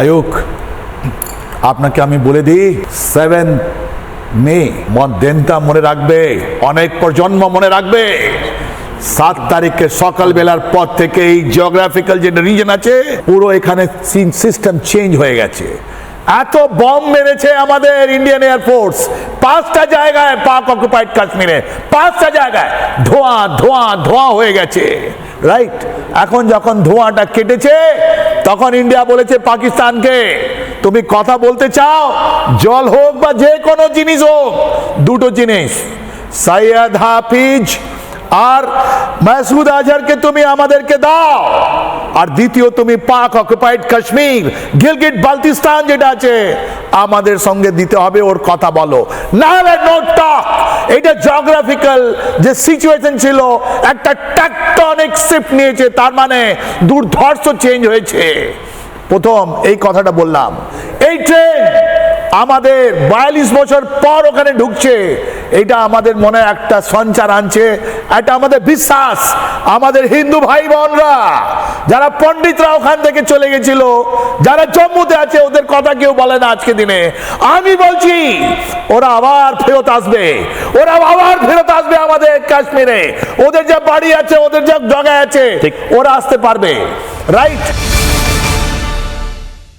আয়োগ আপনাকে আমি বলে দিই 7 মে দিনটা মনে রাখবে, অনেক প্রজন্ম মনে রাখবে। 7 তারিখে সকালবেলার পর থেকে এই জিওগ্রাফিক্যাল যে রিজন আছে পুরো এখানে সিস্টেম চেঞ্জ হয়ে গেছে। এত বম মেরেছে আমাদের ইন্ডিয়ান এয়ারফোর্স 5টা জায়গায়, পাক অকুপাইড কাশ্মীরে 5টা জায়গায় ধোঁয়া ধোঁয়া ধোঁয়া হয়ে গেছে। রাইট, এখন যখন ধোঁয়াটা কেটেছে তখন ইন্ডিয়া বলেছে পাকিস্তানকে, তুমি কথা বলতে চাও, জল হোক বা যে কোনো জিনিস হোক, দুটো জিনিস, সৈয়দ হাফিজ আর মাসুদ আজহারকে তুমি আমাদেরকে দাও, আর দ্বিতীয় তুমি পাক অকুপাইড কাশ্মীর গিলগিট বালতিস্তান যেটা আছে আমাদের সঙ্গে দিতে হবে, ওর কথা বলো, না হলে নো টক। এটা জিওগ্রাফিক্যাল যে সিচুয়েশন ছিল একটা টেকটনিক শিফট নিয়েছে, তার মানে দুর্ধর্ষ চেঞ্জ হয়েছে। প্রথম এই কথাটা বললাম। এই ট্রেন আমাদের 42 বছর পর ওখানে ঢুকছে, এটা আমাদের মনে একটা সঞ্চার আনছে, এটা আমাদের বিশ্বাস। আমাদের হিন্দু ভাই বোনরা যারা পণ্ডিতরা ওখান থেকে চলে গেছিল, যারা জম্মুতে আছে, ওদের কথা কেউ বলে না আজকে দিনে। আমি বলছি ওরা আবার ফেরত আসবে, ওরা আবার ফেরত আসবে আমাদের কাশ্মীরে। ওদের যা বাড়ি আছে, ওদের যা জায়গা আছে, ওরা আসতে পারবে। রাইট।